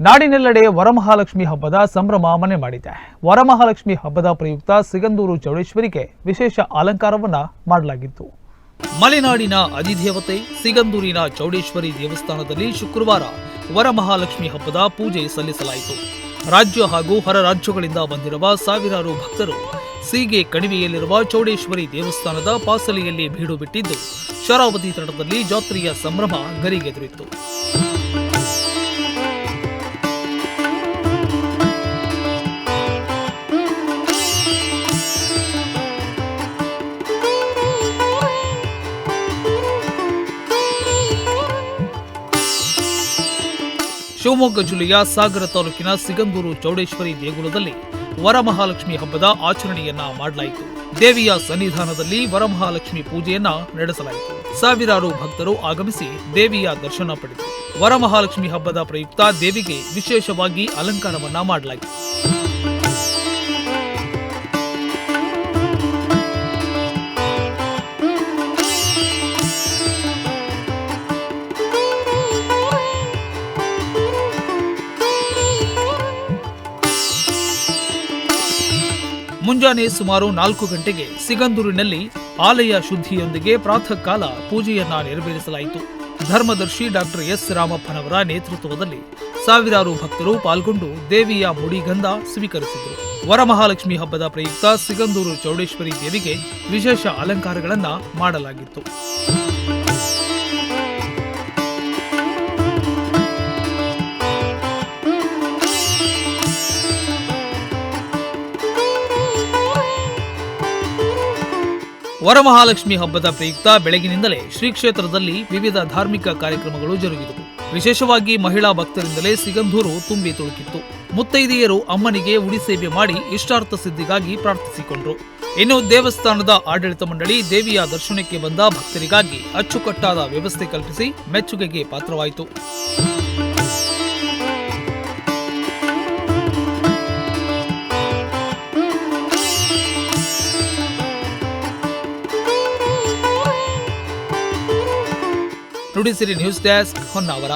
ನಾಡಿನೆಲ್ಲೆಡೆ ವರಮಹಾಲಕ್ಷ್ಮಿ ಹಬ್ಬದ ಸಂಭ್ರಮ ಮನೆ ಮಾಡಿದೆ. ವರಮಹಾಲಕ್ಷ್ಮಿ ಹಬ್ಬದ ಪ್ರಯುಕ್ತ ಸಿಗಂದೂರು ಚೌಡೇಶ್ವರಿಗೆ ವಿಶೇಷ ಅಲಂಕಾರವನ್ನ ಮಾಡಲಾಗಿತ್ತು. ಮಲೆನಾಡಿನ ಅಧಿದೇವತೆ ಸಿಗಂದೂರಿನ ಚೌಡೇಶ್ವರಿ ದೇವಸ್ಥಾನದಲ್ಲಿ ಶುಕ್ರವಾರ ವರಮಹಾಲಕ್ಷ್ಮಿ ಹಬ್ಬದ ಪೂಜೆ ಸಲ್ಲಿಸಲಾಯಿತು. ರಾಜ್ಯ ಹಾಗೂ ಹೊರ ರಾಜ್ಯಗಳಿಂದ ಬಂದಿರುವ ಸಾವಿರಾರು ಭಕ್ತರು ಸೀಗೆ ಕಣಿವೆಯಲ್ಲಿರುವ ಚೌಡೇಶ್ವರಿ ದೇವಸ್ಥಾನದ ಪಾಸಲಿಯಲ್ಲಿ ಬೀಡು ಬಿಟ್ಟಿದ್ದು, ಶರಾವತಿ ತಟದಲ್ಲಿ ಜಾತ್ರೆಯ ಸಂಭ್ರಮ ಗರಿಗೆದರಿತ್ತು. ಶಿವಮೊಗ್ಗ ಜಿಲ್ಲೆಯ ಸಾಗರ ತಾಲೂಕಿನ ಸಿಗಂದೂರು ಚೌಡೇಶ್ವರಿ ದೇಗುಲದಲ್ಲಿ ವರಮಹಾಲಕ್ಷ್ಮಿ ಹಬ್ಬದ ಆಚರಣೆಯನ್ನ ಮಾಡಲಾಯಿತು. ದೇವಿಯ ಸನ್ನಿಧಾನದಲ್ಲಿ ವರಮಹಾಲಕ್ಷ್ಮಿ ಪೂಜೆಯನ್ನ ನಡೆಸಲಾಯಿತು. ಸಾವಿರಾರು ಭಕ್ತರು ಆಗಮಿಸಿ ದೇವಿಯ ದರ್ಶನ ಪಡೆದರು. ವರಮಹಾಲಕ್ಷ್ಮಿ ಹಬ್ಬದ ಪ್ರಯುಕ್ತ ದೇವಿಗೆ ವಿಶೇಷವಾಗಿ ಅಲಂಕಾರವನ್ನ ಮಾಡಲಾಯಿತು. ಮುಂಜಾನೆ ಸುಮಾರು 4 ಗಂಟೆಗೆ ಸಿಗಂದೂರಿನಲ್ಲಿ ಆಲಯ ಶುದ್ಧಿಯೊಂದಿಗೆ ಪ್ರಾತಃ ಕಾಲ ಪೂಜೆಯನ್ನ ನೆರವೇರಿಸಲಾಯಿತು. ಧರ್ಮದರ್ಶಿ ಡಾಕ್ಟರ್ ಎಸ್ ರಾಮಪ್ಪನವರ ನೇತೃತ್ವದಲ್ಲಿ ಸಾವಿರಾರು ಭಕ್ತರು ಪಾಲ್ಗೊಂಡು ದೇವಿಯ ಮುಡಿಗಂಧ ಸ್ವೀಕರಿಸಿದರು. ವರಮಹಾಲಕ್ಷ್ಮಿ ಹಬ್ಬದ ಪ್ರಯುಕ್ತ ಸಿಗಂದೂರು ಚೌಡೇಶ್ವರಿ ದೇವಿಗೆ ವಿಶೇಷ ಅಲಂಕಾರಗಳನ್ನ ಮಾಡಲಾಗಿತ್ತು. ವರಮಹಾಲಕ್ಷ್ಮಿ ಹಬ್ಬದ ಪ್ರಯುಕ್ತ ಬೆಳಗಿನಿಂದಲೇ ಶ್ರೀ ಕ್ಷೇತ್ರದಲ್ಲಿ ವಿವಿಧ ಧಾರ್ಮಿಕ ಕಾರ್ಯಕ್ರಮಗಳು ಜರುಗಿದವು. ವಿಶೇಷವಾಗಿ ಮಹಿಳಾ ಭಕ್ತರಿಂದಲೇ ಸಿಗಂದೂರು ತುಂಬಿ ತುಳುಕಿತ್ತು. ಮುತ್ತೈದೆಯರು ಅಮ್ಮನಿಗೆ ಉಡಿ ಸೇವೆ ಮಾಡಿ ಇಷ್ಟಾರ್ಥ ಸಿದ್ಧಿಗಾಗಿ ಪ್ರಾರ್ಥಿಸಿಕೊಂಡರು. ಇನ್ನು ದೇವಸ್ಥಾನದ ಆಡಳಿತ ಮಂಡಳಿ ದೇವಿಯ ದರ್ಶನಕ್ಕೆ ಬಂದ ಭಕ್ತರಿಗಾಗಿ ಅಚ್ಚುಕಟ್ಟಾದ ವ್ಯವಸ್ಥೆ ಕಲ್ಪಿಸಿ ಮೆಚ್ಚುಗೆಗೆ ಪಾತ್ರವಾಯಿತು. Nudisiri news desk, Honnavar.